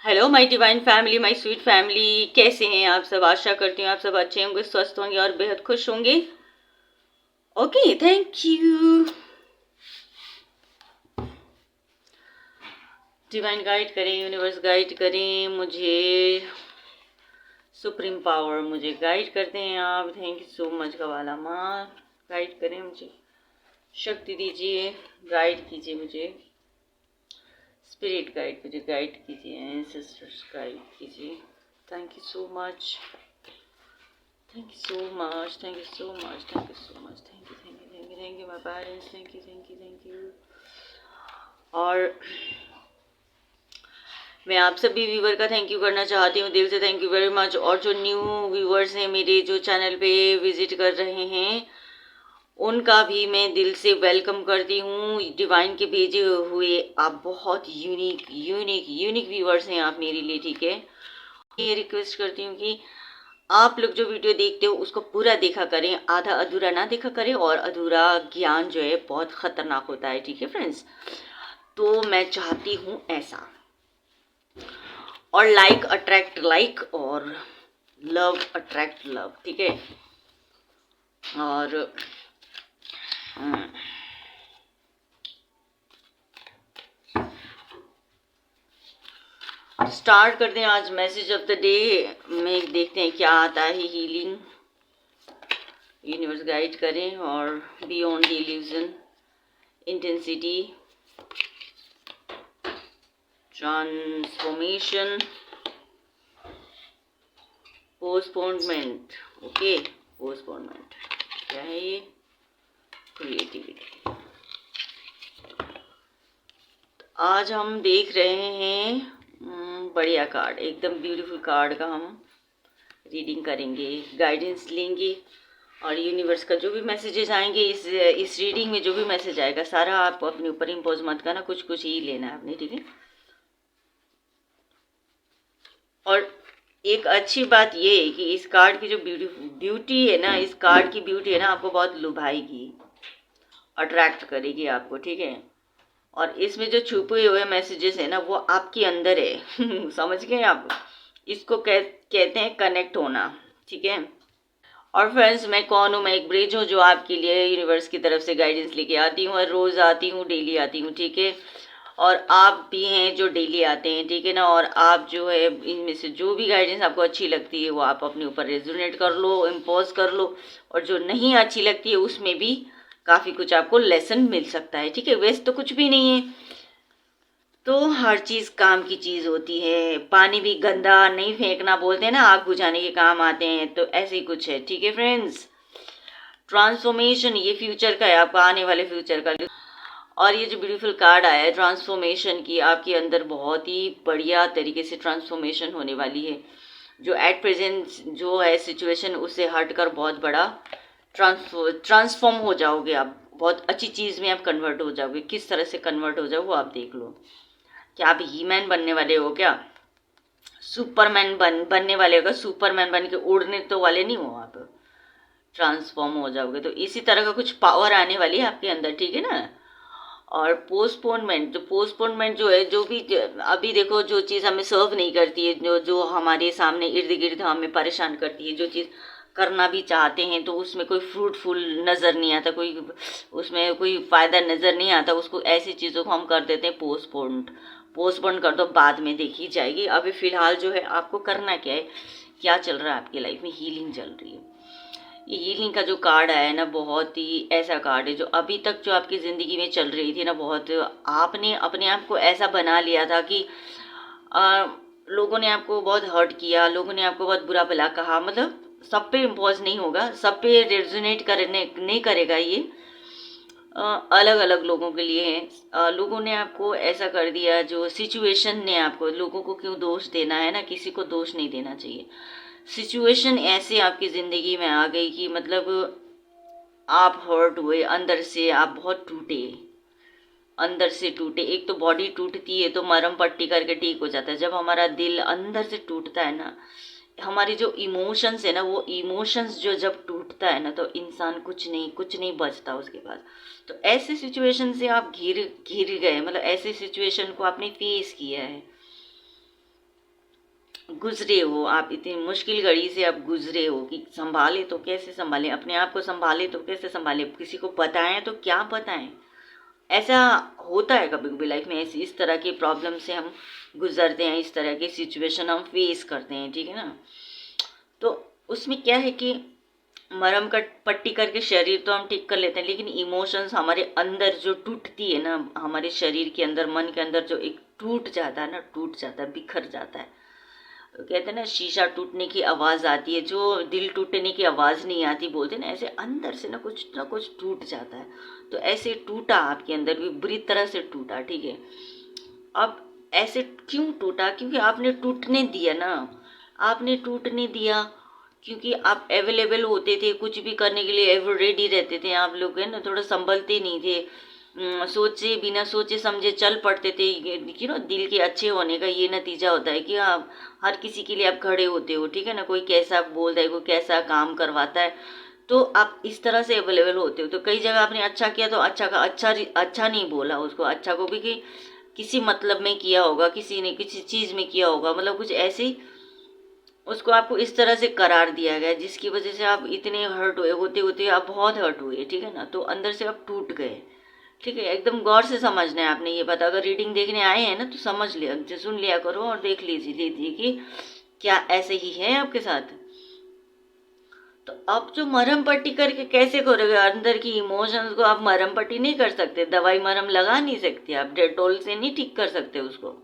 Hello my divine family, my sweet family, कैसे हैं आप सब। आशा करती हूँ आप सब अच्छे होंगे, स्वस्थ होंगे और बेहद खुश होंगे। Okay, thank you. Divine guide करें, यूनिवर्स गाइड करें मुझे, सुप्रीम पावर मुझे गाइड करते हैं आप। थैंक यू सो मच कवाला माँ, गाइड करें मुझे, शक्ति दीजिए, गाइड कीजिए मुझे, स्पिरिट गाइड मुझे गाइड कीजिए, एंसेस्टर्स गाइड कीजिए। Thank you so much, thank you so much, thank you so much, thank you so much, thank you, thank you, thank you, thank you my parents, thank you, thank you, thank you। और मैं आप सभी viewer का thank you करना चाहती हूँ, दिल से थैंक यू वेरी मच। और जो न्यू व्यूवर्स हैं मेरे, जो चैनल पे विजिट कर रहे हैं, उनका भी मैं दिल से वेलकम करती हूँ। डिवाइन के भेजे हुए आप बहुत यूनिक यूनिक यूनिक व्यूवर्स हैं आप मेरे लिए, ठीक है। ये रिक्वेस्ट करती हूँ कि आप लोग जो वीडियो देखते हो उसको पूरा देखा करें, आधा अधूरा ना देखा करें। और अधूरा ज्ञान जो है बहुत खतरनाक होता है, ठीक है फ्रेंड्स। तो मैं चाहती हूँ ऐसा, और लाइक अट्रैक्ट लाइक और लव अट्रैक्ट लव, ठीक है। और स्टार्ट करते हैं आज मैसेज ऑफ द डे में, देखते हैं क्या आता है। हीलिंग यूनिवर्स गाइड करें, और beyond the illusion, intensity, transformation, postponement. Okay, postponement क्या है ये? क्रिएटिविटी। आज हम देख रहे हैं बढ़िया कार्ड, एकदम ब्यूटीफुल कार्ड का हम रीडिंग करेंगे, गाइडेंस लेंगे। और यूनिवर्स का जो भी मैसेजेस आएंगे इस रीडिंग में, जो भी मैसेज आएगा सारा आप अपने ऊपर इम्पोज मत करना, कुछ कुछ ही लेना है आपने, ठीक है। और एक अच्छी बात ये है कि इस कार्ड की जो ब्यूटी है ना, इस कार्ड की ब्यूटी है ना, आपको बहुत लुभाएगी, अट्रैक्ट करेगी आपको, ठीक है। और इसमें जो छुपे हुए मैसेजेस है ना, वो आपके अंदर है समझ गए आप। इसको कहते हैं कनेक्ट होना, ठीक है। और फ्रेंड्स, मैं कौन हूँ? मैं एक ब्रिज हूँ जो आपके लिए यूनिवर्स की तरफ से गाइडेंस लेके आती हूँ, और रोज़ आती हूँ, डेली आती हूँ, ठीक है। और आप भी हैं जो डेली आते हैं, ठीक है ना। और आप जो है इनमें से जो भी गाइडेंस आपको अच्छी लगती है वो आप अपने ऊपर रेजोनेट कर लो, इम्पोज कर लो। और जो नहीं अच्छी लगती है उसमें भी काफ़ी कुछ आपको लेसन मिल सकता है, ठीक है। वेस्ट तो कुछ भी नहीं है, तो हर चीज़ काम की चीज़ होती है। पानी भी गंदा नहीं फेंकना, बोलते हैं ना, आग बुझाने के काम आते हैं, तो ऐसे ही कुछ है, ठीक है फ्रेंड्स। ट्रांसफॉर्मेशन, ये फ्यूचर का है, आपका आने वाले फ्यूचर का। और ये जो ब्यूटीफुल कार्ड आया है ट्रांसफॉर्मेशन की, आपके अंदर बहुत ही बढ़िया तरीके से ट्रांसफॉर्मेशन होने वाली है। जो एट प्रेजेंट जो है सिचुएशन, उससे हटकर बहुत बड़ा ट्रांसफॉर्म हो जाओगे आप, बहुत अच्छी चीज़ में आप कन्वर्ट हो जाओगे। किस तरह से कन्वर्ट हो जाओ वो आप देख लो। क्या आप ही मैन बनने वाले हो क्या? सुपरमैन बनने वाले हो क्या? सुपरमैन बन के उड़ने तो वाले नहीं हो आप, ट्रांसफॉर्म हो जाओगे। तो इसी तरह का कुछ पावर आने वाली है आपके अंदर, ठीक है ना। और पोस्टपोनमेंट जो है, जो भी अभी देखो, जो चीज़ हमें सर्व नहीं करती है, जो जो हमारे सामने इर्द गिर्द हमें परेशान करती है, जो चीज़ करना भी चाहते हैं तो उसमें कोई फ्रूटफुल नज़र नहीं आता, कोई उसमें कोई फ़ायदा नज़र नहीं आता, उसको ऐसी चीज़ों को हम कर देते हैं पोस्टपोन कर दो, बाद में देखी जाएगी। अभी फ़िलहाल जो है आपको करना क्या है, क्या चल रहा है आपकी लाइफ में? हीलिंग चल रही है। ये हीलिंग का जो कार्ड आया है ना, बहुत ही ऐसा कार्ड है जो अभी तक जो आपकी ज़िंदगी में चल रही थी ना, बहुत आपने अपने आप को ऐसा बना लिया था कि आ, लोगों ने आपको बहुत हर्ट किया, लोगों ने आपको बहुत बुरा भला कहा। मतलब सब पे इम्पोज नहीं होगा, सब पे रेजोनेट करने नहीं करेगा ये, अलग अलग लोगों के लिए है। लोगों ने आपको ऐसा कर दिया, जो सिचुएशन ने आपको, लोगों को क्यों दोष देना है ना, किसी को दोष नहीं देना चाहिए। सिचुएशन ऐसे आपकी ज़िंदगी में आ गई कि मतलब आप हर्ट हुए अंदर से, आप बहुत टूटे, अंदर से टूटे। एक तो बॉडी टूटती है तो मरहम पट्टी करके ठीक हो जाता है। जब हमारा दिल अंदर से टूटता है ना, हमारी जो इमोशंस है ना, वो इमोशंस जो जब टूटता है ना, तो इंसान कुछ नहीं बचता उसके पास। तो ऐसे सिचुएशन से आप घिर घिर गए, मतलब ऐसे सिचुएशन को आपने फेस किया है, गुजरे हो, आप इतनी मुश्किल घड़ी से आप गुजरे हो कि संभाले तो कैसे संभालें, अपने आप को संभाले तो कैसे संभालें, किसी को बताएं तो क्या बताएं। ऐसा होता है कभी कभी लाइफ में, ऐसी इस तरह की प्रॉब्लम से हम गुजरते हैं, इस तरह की सिचुएशन हम फेस करते हैं, ठीक है ना। तो उसमें क्या है कि मरहम कट पट्टी करके शरीर तो हम ठीक कर लेते हैं, लेकिन इमोशंस हमारे अंदर जो टूटती है ना, हमारे शरीर के अंदर, मन के अंदर जो एक टूट जाता है ना, टूट जाता है, बिखर जाता है। तो कहते हैं ना, शीशा टूटने की आवाज़ आती है, जो दिल टूटने की आवाज़ नहीं आती, बोलते हैं ना, ऐसे अंदर से ना कुछ टूट जाता है। तो ऐसे टूटा, आपके अंदर भी बुरी तरह से टूटा, ठीक है। अब ऐसे क्यों टूटा? क्योंकि आपने टूटने दिया ना, आपने टूटने दिया, क्योंकि आप अवेलेबल होते थे कुछ भी करने के लिए, एवर रेडी रहते थे आप लोग, है ना, थोड़ा संभलते नहीं थे, सोचे बिना सोचे समझे चल पड़ते थे। यू नो, दिल के अच्छे होने का ये नतीजा होता है कि आप हर किसी के लिए आप खड़े होते हो, ठीक है ना। कोई कैसा बोलता है, कोई कैसा काम करवाता है, तो आप इस तरह से अवेलेबल होते हो। तो कई जगह आपने अच्छा किया तो अच्छा का अच्छा नहीं बोला उसको, अच्छा को भी कि किसी मतलब में किया होगा, किसी ने किसी चीज़ में किया होगा, मतलब कुछ ऐसी उसको आपको इस तरह से करार दिया गया, जिसकी वजह से आप इतने हर्ट हुए, होते होते आप बहुत हर्ट हुए, ठीक है ना। तो अंदर से आप टूट गए, ठीक है। एकदम गौर से समझना है आपने ये बात। अगर रीडिंग देखने आए हैं ना तो समझ लिया, सुन लिया करो और देख लीजिए कि क्या ऐसे ही है आपके साथ। तो अब जो मरहम पट्टी करके कैसे करोगे? अंदर की इमोशंस को आप मरहम पट्टी नहीं कर सकते, दवाई मरहम लगा नहीं सकते, आप डेटोल से नहीं ठीक कर सकते उसको,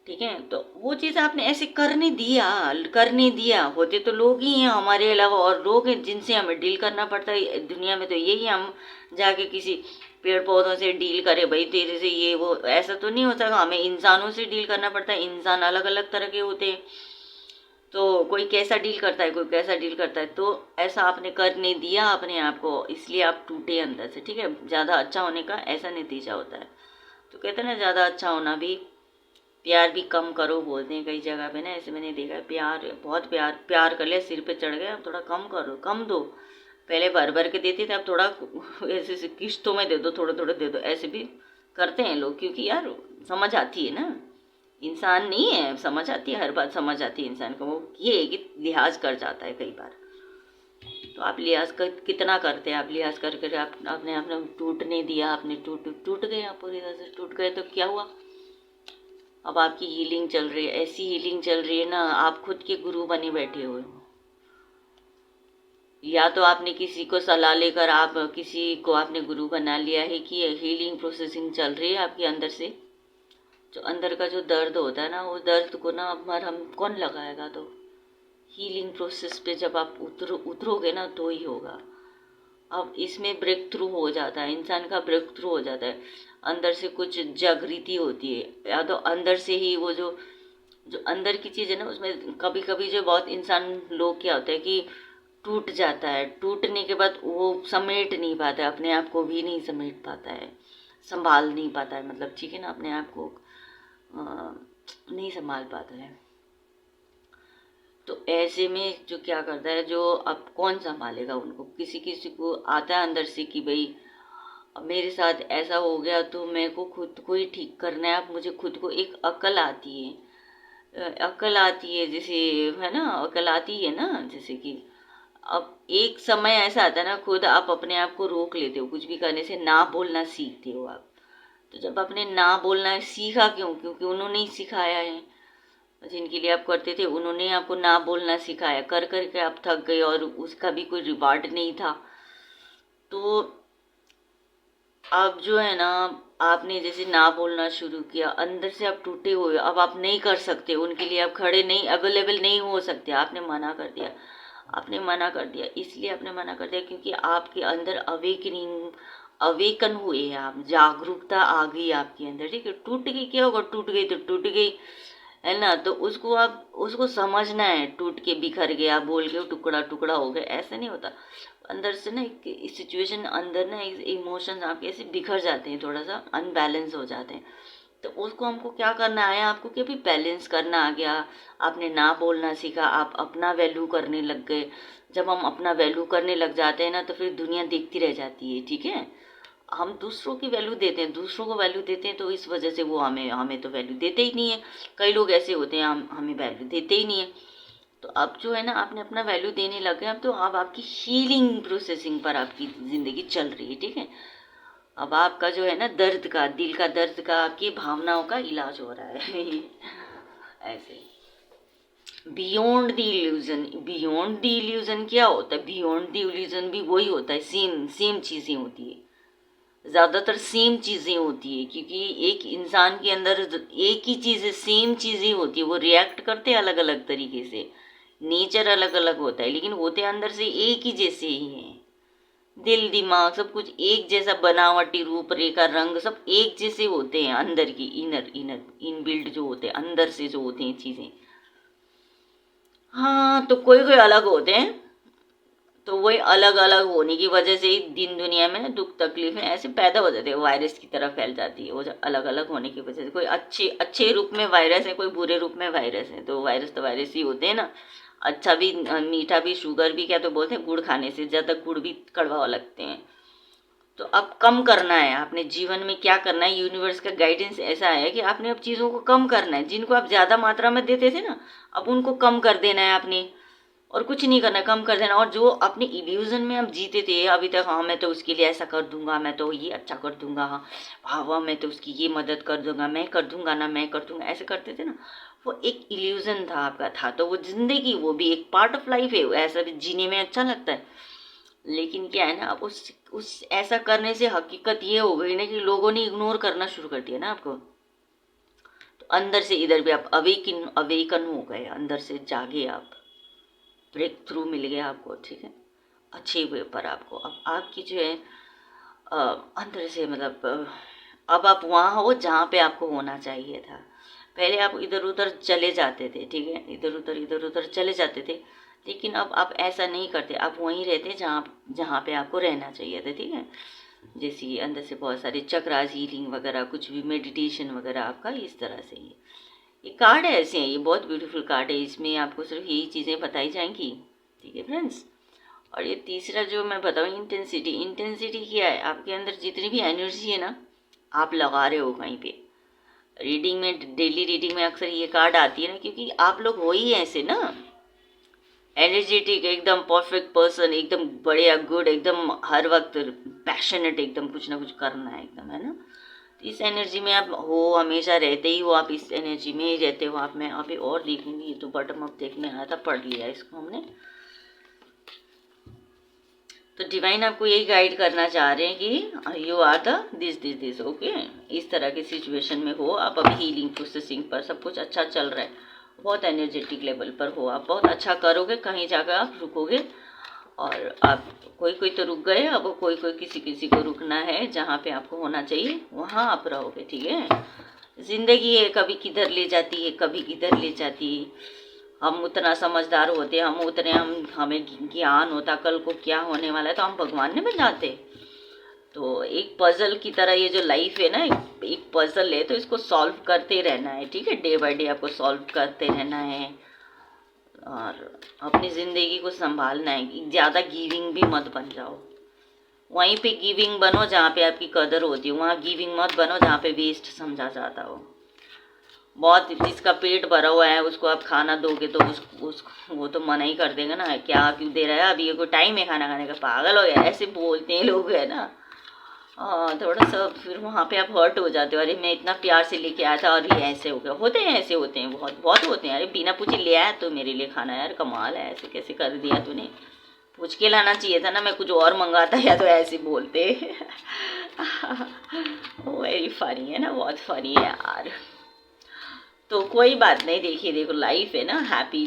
ठीक है। तो वो चीज़ आपने ऐसे करने दिया। होते तो लोग ही हैं हमारे अलावा, और लोग हैं जिनसे हमें डील करना पड़ता है दुनिया में। तो यही हम जाके किसी पेड़ पौधों से डील करें, भाई तेरे से ये वो, ऐसा तो नहीं हो सकता। हमें इंसानों से डील करना पड़ता है, इंसान अलग अलग तरह के होते हैं, तो कोई कैसा डील करता है, कोई कैसा डील करता है। तो ऐसा आपने करने दिया अपने आप को, इसलिए आप टूटे अंदर से, ठीक है। ज़्यादा अच्छा होने का ऐसा नतीजा होता है। तो कहते हैं ना, ज़्यादा अच्छा होना भी, प्यार भी कम करो बोलते हैं कई जगह पे ना, ऐसे मैंने देखा है। प्यार, बहुत प्यार प्यार कर लिया, सिर पे चढ़ गया, अब थोड़ा कम करो, कम दो। पहले भर भर के देते थे, अब थोड़ा ऐसे ऐसे किश्तों में दे दो, थोड़े थोड़े दे दो। ऐसे भी करते हैं लोग, क्योंकि यार समझ आती है ना, इंसान नहीं है, समझ आती है, हर बात समझ आती है इंसान को। वो ये है कि लिहाज कर जाता है कई बार। तो आप लिहाज कर कितना करते हैं? आप लिहाज कर कर आपने आपने टूटने दिया, आपने टूट गए, आप पूरी तरह से टूट गए, तो क्या हुआ? अब आपकी हीलिंग चल रही है, ऐसी हीलिंग चल रही है ना, आप खुद के गुरु बने बैठे हुए हो। या तो आपने किसी को सलाह लेकर आप किसी को आपने गुरु बना लिया है कि हीलिंग प्रोसेसिंग चल रही है आपके अंदर से। जो अंदर का जो दर्द होता है ना, वो दर्द को ना अब मरहम कौन लगाएगा? तो हीलिंग प्रोसेस पे जब आप उतरोगे ना तो ही होगा। अब इसमें ब्रेक थ्रू हो जाता है, इंसान का ब्रेक थ्रू हो जाता है। अंदर से कुछ जागृति होती है, या तो अंदर से ही वो जो जो अंदर की चीज़ है ना, उसमें कभी कभी जो बहुत इंसान लोग क्या होता है कि टूट जाता है, टूटने के बाद वो समेट नहीं पाता है, अपने आप को भी नहीं समेट पाता है, संभाल नहीं पाता है, मतलब ठीक है ना, अपने आप को नहीं संभाल पाता है। तो ऐसे में जो क्या करता है, जो अब कौन संभालेगा उनको? किसी किसी को आता है अंदर से कि भाई अब मेरे साथ ऐसा हो गया तो मेरे को खुद को ही ठीक करना है। अब मुझे खुद को एक अकल आती है, अकल आती है, जैसे है ना, अकल आती है ना, जैसे कि अब एक समय ऐसा आता है ना, खुद आप अपने आप को रोक लेते हो, कुछ भी करने से ना बोलना सीखते हो आप। तो जब आपने ना बोलना सीखा, क्यों? क्योंकि उन्होंने ही सिखाया है, जिनके लिए आप करते थे उन्होंने आपको ना बोलना सिखाया, कर कर के आप थक गए और उसका भी कोई रिवार्ड नहीं था। तो अब जो है ना, आपने जैसे ना बोलना शुरू किया, अंदर से आप टूटे हुए, अब आप नहीं कर सकते उनके लिए, आप खड़े नहीं, अवेलेबल नहीं हो सकते, आपने मना कर दिया। आपने मना कर दिया, इसलिए आपने मना कर दिया क्योंकि आपके अंदर अवेकनिंग, अवेकन हुए हैं आप, जागरूकता आ गई आपके अंदर, ठीक है। टूट गई, क्या होगा? टूट गई तो टूट गई, है ना। तो उसको आप उसको समझना है, टूट के बिखर गया, बोल के टुकड़ा टुकड़ा हो गया, ऐसा नहीं होता। अंदर से ना एक सिचुएशन, अंदर ना इमोशंस आपके ऐसे बिखर जाते हैं, थोड़ा सा अनबैलेंस हो जाते हैं। तो उसको हमको क्या करना है, आपको क्या भी बैलेंस करना आ गया। आपने ना बोलना सीखा, आप अपना वैल्यू करने लग गए। जब हम अपना वैल्यू करने लग जाते हैं ना, तो फिर दुनिया देखती रह जाती है, ठीक है। हम दूसरों की वैल्यू देते हैं, दूसरों को वैल्यू देते हैं, तो इस वजह से वो हमें हमें तो वैल्यू देते ही नहीं है। कई लोग ऐसे होते हैं, हम हमें वैल्यू देते ही नहीं है। तो अब जो है ना, आपने अपना वैल्यू देने लगे, अब तो अब आपकी हीलिंग प्रोसेसिंग पर आपकी ज़िंदगी चल रही है, ठीक है। अब आपका जो है ना दर्द का, दिल का दर्द का, आपकी भावनाओं का इलाज हो रहा है ऐसे। Beyond the illusion, beyond the illusion क्या होता है? बियॉन्ड द इल्यूजन भी वही होता है, सेम सेम चीज़ें होती है, ज़्यादातर सेम चीज़ें होती है, क्योंकि एक इंसान के अंदर एक ही चीज़ें, सेम चीज़ें होती है, वो रिएक्ट करते हैं अलग अलग तरीके से, नेचर अलग अलग होता है, लेकिन होते अंदर से एक ही जैसे ही हैं। दिल दिमाग सब कुछ एक जैसा, बनावटी रूपरेखा रंग सब एक जैसे होते हैं, अंदर की इनर इनर इनबिल्ड जो होते हैं, अंदर से जो होते हैं चीज़ें। हाँ, तो कोई कोई अलग होते हैं, तो वही अलग अलग होने की वजह से ही दिन दुनिया में दुख तकलीफें ऐसे पैदा हो जाते हैं, वायरस की तरह फैल जाती है वो, अलग अलग होने की वजह से। कोई अच्छे अच्छे रूप में वायरस है, कोई बुरे रूप में वायरस है, तो वायरस ही होते हैं ना। अच्छा भी, मीठा भी, शुगर भी, क्या तो बोलते हैं, गुड़ खाने से ज़्यादा गुड़ भी कड़वा लगते हैं। तो अब कम करना है आपने जीवन में, क्या करना है, यूनिवर्स का गाइडेंस ऐसा है कि आपने अब चीज़ों को कम करना है। जिनको आप ज़्यादा मात्रा में देते थे ना, अब उनको कम कर देना है आपने, और कुछ नहीं करना, कम कर देना। और जो अपने इल्यूजन में आप जीते थे अभी तक, हाँ मैं तो उसके लिए ऐसा कर दूंगा, मैं तो ये अच्छा कर दूंगा, हाँ वाह वाह मैं तो उसकी ये मदद कर दूंगा, मैं कर दूंगा ना, मैं कर दूंगा, ऐसे करते थे ना, वो एक इल्यूजन था आपका, था तो वो जिंदगी, वो भी एक पार्ट ऑफ लाइफ है, ऐसा भी जीने में अच्छा लगता है। लेकिन क्या है ना, अब उस ऐसा करने से हकीकत ये हो गई ना कि लोगों ने इग्नोर करना शुरू कर दिया ना आपको। तो अंदर से इधर भी आप अवेकन हो गए, अंदर से जागे आप, ब्रेक थ्रू मिल गया आपको, ठीक है, अच्छे वे पर आपको। अब आपकी जो है अंदर से मतलब अब आप वहाँ हो जहाँ पे आपको होना चाहिए था। पहले आप इधर उधर चले जाते थे, ठीक है, इधर उधर चले जाते थे, लेकिन अब आप ऐसा नहीं करते, आप वहीं रहते जहाँ जहाँ पे आपको रहना चाहिए था, ठीक है। जैसे अंदर से बहुत सारे चक्रास हीलिंग वगैरह, कुछ भी मेडिटेशन वगैरह आपका इस तरह से ही। ये कार्ड है ऐसे हैं, ये बहुत ब्यूटीफुल कार्ड है, इसमें आपको सिर्फ यही चीज़ें बताई जाएंगी, ठीक है फ्रेंड्स। और ये तीसरा जो मैं बताऊँ, इंटेंसिटी, इंटेंसिटी क्या है, आपके अंदर जितनी भी एनर्जी है ना, आप लगा रहे हो कहीं पे। रीडिंग में, डेली रीडिंग में अक्सर ये कार्ड आती है ना, क्योंकि आप लोग हो ही ऐसे ना, एनर्जेटिक, एकदम परफेक्ट पर्सन, एकदम बढ़िया गुड, एकदम हर वक्त पैशनेट, एकदम कुछ ना कुछ करना है एकदम, है ना। इस एनर्जी में आप हो, हमेशा रहते ही हो, आप इस एनर्जी में ही रहते हो आप। मैं अभी और देखूंगी, ये तो बॉटम अप देखने आया था, पढ़ लिया इसको हमने। तो डिवाइन आपको यही गाइड करना चाह रहे हैं कि you are the this okay. इस तरह की सिचुएशन में हो आप, अभी हीलिंग प्रोसेसिंग पर सब कुछ अच्छा चल रहा है, बहुत एनर्जेटिक लेवल पर हो आप, बहुत अच्छा करोगे, कहीं जाकर आप रुकोगे। और आप कोई कोई तो रुक गए, अब कोई कोई किसी किसी को रुकना है, जहाँ पे आपको होना चाहिए वहाँ आप रहोगे, ठीक है। जिंदगी है, कभी किधर ले जाती है, कभी किधर ले जाती है। हम उतना समझदार होते, हम उतने हमें ज्ञान होता कल को क्या होने वाला है, तो हम भगवान नहीं बन जाते। तो एक पजल की तरह ये जो लाइफ है ना, एक पजल है, तो इसको सॉल्व करते रहना है, ठीक है, डे बाय डे आपको सॉल्व करते रहना है। और अपनी ज़िंदगी को संभालना है, ज़्यादा गिविंग भी मत बन जाओ। वहीं पे गिविंग बनो जहाँ पे आपकी कदर होती है, वहाँ गिविंग मत बनो जहाँ पे वेस्ट समझा जाता हो। बहुत, जिसका पेट भरा हुआ है उसको आप खाना दोगे तो उस वो तो मना ही कर देगा ना, क्या क्यों दे रहा है, अभी ये कोई टाइम है खाना खाने का, पागल हो गया, ऐसे बोलते हैं लोग, है ना। हाँ, थोड़ा सा फिर वहाँ पे आप हर्ट हो जाते हो, अरे मैं इतना प्यार से लेके आया था और ये ऐसे हो गया। होते हैं, ऐसे होते हैं, बहुत बहुत होते हैं, अरे बिना पूछे ले आया तो मेरे लिए खाना, यार कमाल है, ऐसे कैसे कर दिया तूने, पूछ के लाना चाहिए था ना, मैं कुछ और मंगाता, या तो ऐसे बोलते वेरी फनी है ना, बहुत फनी है यार। तो कोई बात नहीं, देखिए देखो लाइफ है ना, हैप्पी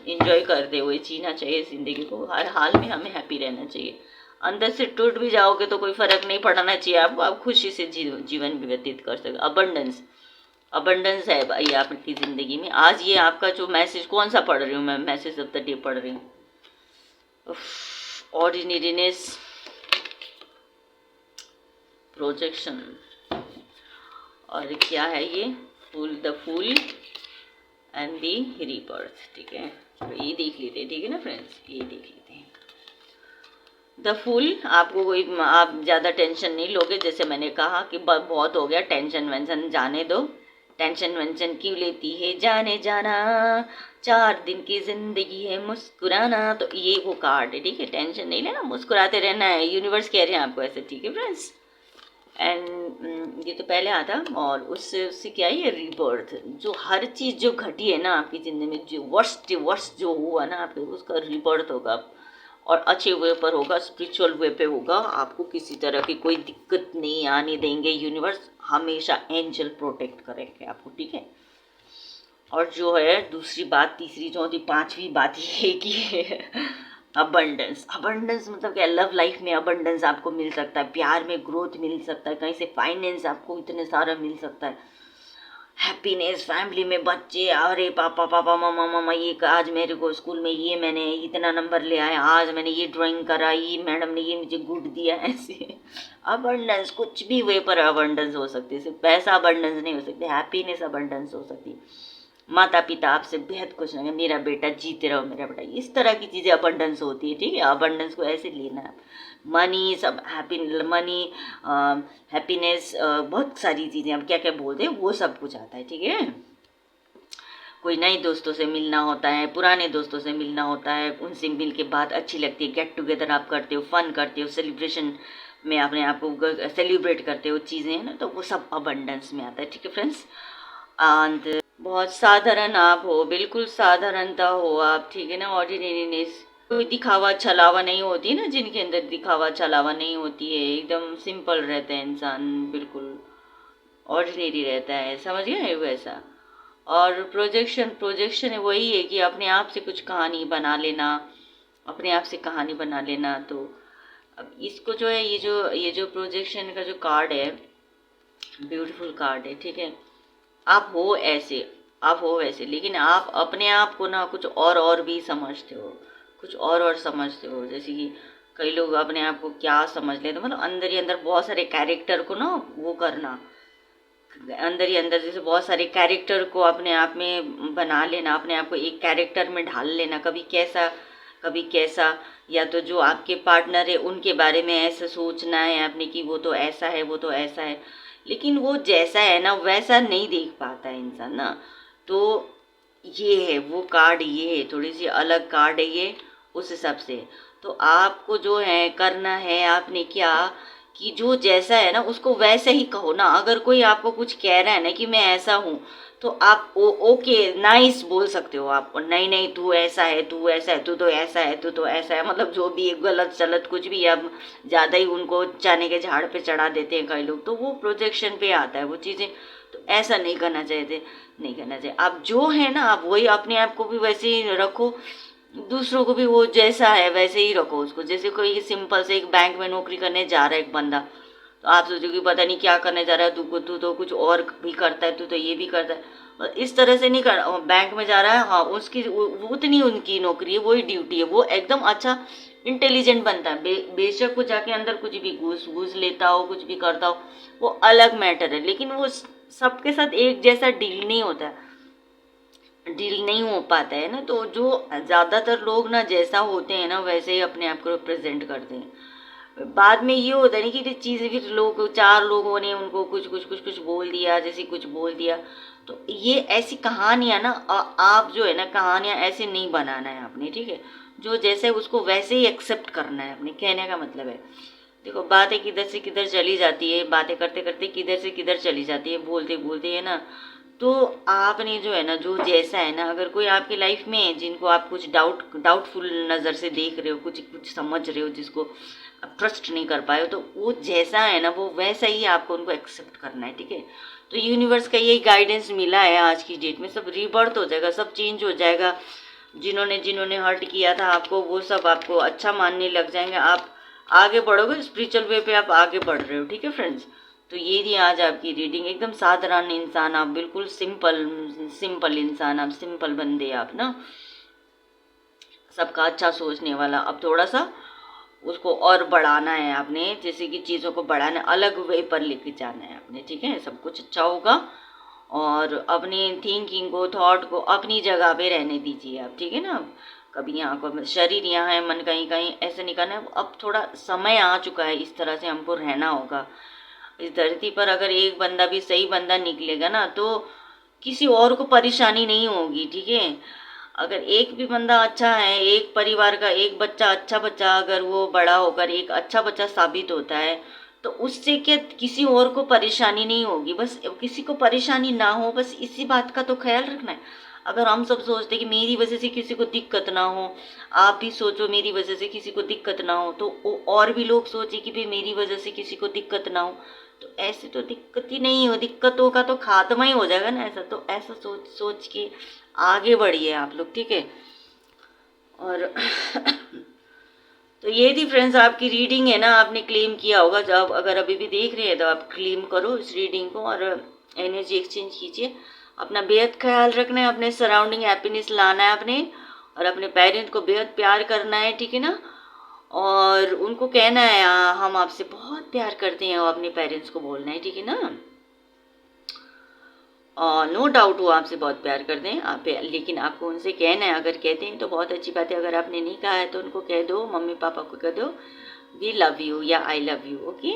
इंजॉय करते हुए जीना चाहिए ज़िंदगी को, हर हाल में हमें हैप्पी रहना चाहिए। अंदर से टूट भी जाओगे तो कोई फ़र्क नहीं पड़ना चाहिए आपको, आप खुशी से जीवन व्यतीत कर सकते। अबंडेंस, अबंडेंस है भाई आपकी ज़िंदगी में। आज ये आपका जो मैसेज, कौन सा पढ़ रही हूँ मैं, मैसेज ऑफ द डे पढ़ रही हूँ, ऑर्डिनरीनेस, प्रोजेक्शन, और क्या है ये, फूल एंड दी रीबर्थ, ठीक है। तो ये देख लेते हैं, ठीक है ना फ्रेंड्स, ये देख लेते हैं। द फूल, आपको कोई, आप ज़्यादा टेंशन नहीं लोगे, जैसे मैंने कहा कि बहुत हो गया टेंशन वेंशन, जाने दो, टेंशन वेंशन क्यों लेती है जाने जाना, 4 दिन की जिंदगी है मुस्कुराना। तो ये वो कार्ड है, ठीक है, टेंशन नहीं लेना, मुस्कुराते रहना है, यूनिवर्स कह रहे हैं आपको ऐसे, ठीक है फ्रेंड्स। एंड ये तो पहले आता, और उससे उससे क्या है, ये रीबर्थ, जो हर चीज़ जो घटी है ना आपकी ज़िंदगी में, जो वर्स्ट जो हुआ ना आपके, उसका रीबर्थ होगा, और अच्छे वे पर होगा, स्पिरिचुअल वे पे होगा, आपको किसी तरह की कोई दिक्कत नहीं आने देंगे, यूनिवर्स हमेशा एंजल प्रोटेक्ट करेंगे आपको, ठीक है। और जो है दूसरी बात, तीसरी, चौथी, पांचवी बात ये कि अबंडेंस, अबंडेंस मतलब क्या, लव लाइफ में अबंडेंस आपको मिल सकता है, प्यार में ग्रोथ मिल सकता है, कहीं से फाइनेंस आपको इतने सारा मिल सकता है, हैप्पीनेस, फैमिली में बच्चे, अरे पापा पापा मामा मामा, ये आज मेरे को स्कूल में ये मैंने इतना नंबर ले आया, आज मैंने ये ड्राइंग करा, ये मैडम ने ये मुझे गुड दिया, ऐसे अबंडेंस, कुछ भी वे पर अबंडेंस हो सकती है, सिर्फ पैसा अबंडेंस नहीं हो सकती, हैप्पीनेस अबंडेंस हो सकती है, माता पिता आपसे बेहद खुश होंगे, मेरा बेटा जीते रहो, मेरा बेटा, इस तरह की चीज़ें अबंडेंस होती है, ठीक है। अबंडेंस को ऐसे लेना है, मनी सब हैप्पी, मनी, हैप्पीनेस, बहुत सारी चीज़ें, अब क्या क्या बोलते हैं वो सब कुछ आता है, ठीक है। कोई नए दोस्तों से मिलना होता है, पुराने दोस्तों से मिलना होता है, उनसे मिल के बात अच्छी लगती है, गेट टुगेदर आप करते हो, फन करते हो, सेलिब्रेशन में अपने आप को सेलिब्रेट करते हो चीज़ें, है ना, तो वो सब अबंडेंस में आता है, ठीक है फ्रेंड्स। एंड बहुत साधारण आप हो, बिल्कुल साधारणता हो आप, ठीक है ना, ऑर्डिनरीनेस, कोई दिखावा छलावा नहीं होती ना, जिनके अंदर दिखावा छलावा नहीं होती है, एकदम सिंपल रहता है इंसान, बिल्कुल ऑर्डिनरी रहता है, समझ गए है वैसा। और प्रोजेक्शन, प्रोजेक्शन वही है कि अपने आप से कुछ कहानी बना लेना, अपने आप से कहानी बना लेना। तो अब इसको जो है, ये जो प्रोजेक्शन का जो कार्ड है, ब्यूटीफुल कार्ड है, ठीक है। आप हो ऐसे, आप हो वैसे, लेकिन आप अपने आप को ना कुछ और भी समझते हो, कुछ और समझते हो, जैसे कि कई लोग अपने आप को क्या समझ लेते, मतलब अंदर ही अंदर बहुत सारे कैरेक्टर को ना वो करना, अंदर ही अंदर जैसे बहुत सारे कैरेक्टर को अपने आप में बना लेना, अपने आप को एक कैरेक्टर में ढाल लेना, कभी कैसा कभी कैसा, या तो जो आपके पार्टनर है उनके बारे में ऐसा सोचना है आपने कि वो तो ऐसा है, वो तो ऐसा है, लेकिन वो जैसा है ना वैसा नहीं देख पाता है इंसान ना। तो ये है वो कार्ड, ये है थोड़ी सी अलग कार्ड है ये उस हिसाब से। तो आपको जो है करना है, आपने क्या कि जो जैसा है ना उसको वैसे ही कहो ना। अगर कोई आपको कुछ कह रहा है ना कि मैं ऐसा हूँ, तो आप ओके नाइस बोल सकते हो आप, नहीं नहीं तू ऐसा है, तू ऐसा है, तू तो ऐसा है, तू तो ऐसा है, मतलब जो भी गलत सलत कुछ भी, अब ज़्यादा ही उनको चने के झाड़ पे चढ़ा देते हैं कई लोग, तो वो प्रोजेक्शन पे आता है वो चीज़ें। तो ऐसा नहीं करना चाहिए, नहीं करना चाहिए। आप जो है ना आप वही अपने आप को भी वैसे ही रखो, दूसरों को भी वो जैसा है वैसे ही रखो उसको। जैसे कोई सिंपल से एक बैंक में नौकरी करने जा रहा है एक बंदा, तो आप सोचोगे पता नहीं क्या करने जा रहा है, तू तो कुछ और भी करता है, तू तो ये भी करता है, और इस तरह से नहीं कर। बैंक में जा रहा है, हाँ उसकी वो उतनी उनकी नौकरी है, वही ड्यूटी है, वो एकदम अच्छा इंटेलिजेंट बनता है। बेशक वो जाके अंदर कुछ भी घूस घूस लेता हो, कुछ भी करता हो, वो अलग मैटर है, लेकिन वो सबके साथ एक जैसा डील नहीं होता है, डील नहीं हो पाता है ना। तो जो ज़्यादातर लोग ना जैसा होते हैं ना वैसे ही अपने आप को रिप्रेजेंट करते हैं। बाद में ये होता है ना कि चीज़ें फिर लोग, 4 लोगों ने उनको कुछ बोल दिया, जैसे कुछ बोल दिया। तो ये ऐसी कहानियाँ ना आप जो है ना कहानियाँ ऐसे नहीं बनाना है आपने, ठीक है। जो जैसे है उसको वैसे ही एक्सेप्ट करना है अपने, कहने का मतलब है। देखो बातें किधर से किधर चली जाती है, बातें करते करते किधर से किधर चली जाती है, बोलते बोलते, है ना। तो आपने जो है ना जो जैसा है ना, अगर कोई आपकी लाइफ में है जिनको आप कुछ डाउटफुल नज़र से देख रहे हो, कुछ कुछ समझ रहे हो, जिसको आप ट्रस्ट नहीं कर पाए हो, तो वो जैसा है ना वो वैसा ही आपको उनको एक्सेप्ट करना है, ठीक है। तो यूनिवर्स का यही गाइडेंस मिला है आज की डेट में, सब रीबर्थ हो जाएगा, सब चेंज हो जाएगा। जिन्होंने जिन्होंने हर्ट किया था आपको, वो सब आपको अच्छा मानने लग जाएंगे, आप आगे बढ़ोगे, स्पिरिचुअल वे पे आप आगे बढ़ रहे हो, ठीक है फ्रेंड्स। तो ये थी आज आपकी रीडिंग, एकदम साधारण इंसान आप, बिल्कुल सिंपल सिंपल इंसान आप, सिंपल बंदे आप ना, सबका अच्छा सोचने वाला। अब थोड़ा सा उसको और बढ़ाना है आपने, जैसे कि चीज़ों को बढ़ाना, अलग वे पर लेके जाना है आपने, ठीक है। सब कुछ अच्छा होगा, और अपनी थिंकिंग को, थॉट को अपनी जगह पे रहने दीजिए आप, ठीक है ना। कभी यहाँ शरीर यहाँ है, मन कहीं कहीं, ऐसे नहीं करना है। अब थोड़ा समय आ चुका है, इस तरह से हमको रहना होगा इस धरती पर। अगर एक बंदा भी सही बंदा निकलेगा ना तो किसी और को परेशानी नहीं होगी, ठीक है। अगर एक भी बंदा अच्छा है, एक परिवार का एक बच्चा, अच्छा बच्चा अगर वो बड़ा होकर एक अच्छा बच्चा साबित होता है तो उससे क्या किसी और को परेशानी नहीं होगी। बस किसी को परेशानी ना हो, बस इसी बात का तो ख्याल रखना है। अगर हम सब सोचते कि मेरी वजह से किसी को दिक्कत ना हो, आप भी सोचो मेरी वजह से किसी को दिक्कत ना हो, तो और भी लोग सोचे कि भाई मेरी वजह से किसी को दिक्कत ना हो, तो ऐसे तो दिक्कत ही नहीं हो। दिक्कतों का तो खात्मा ही हो जाएगा ना। ऐसा तो ऐसा सोच सोच के आगे बढ़िए आप लोग, ठीक है। और तो ये थी फ्रेंड्स आपकी रीडिंग है ना, आपने क्लेम किया होगा। जब अगर अभी भी देख रहे हैं तो आप क्लेम करो इस रीडिंग को और एनर्जी एक्सचेंज कीजिए। अपना बेहद ख्याल रखना है, अपने सराउंडिंग हैप्पीनेस लाना है अपने, और अपने पेरेंट को बेहद प्यार करना है, ठीक है ना। और उनको कहना है हम आपसे बहुत प्यार करते हैं, और अपने पेरेंट्स को बोलना है, ठीक है ना। नो डाउट वो आपसे बहुत प्यार करते हैं आप, लेकिन आपको उनसे कहना है। अगर कहते हैं तो बहुत अच्छी बात है, अगर आपने नहीं कहा है तो उनको कह दो, मम्मी पापा को कह दो वी लव यू या आई लव यू, ओके।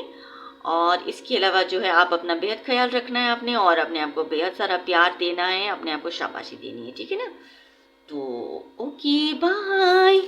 और इसके अलावा जो है आप अपना बेहद ख्याल रखना है अपने, और अपने आप को बेहद सारा प्यार देना है, अपने आप को शाबाशी देनी है, ठीक है ना। तो ओके बाय।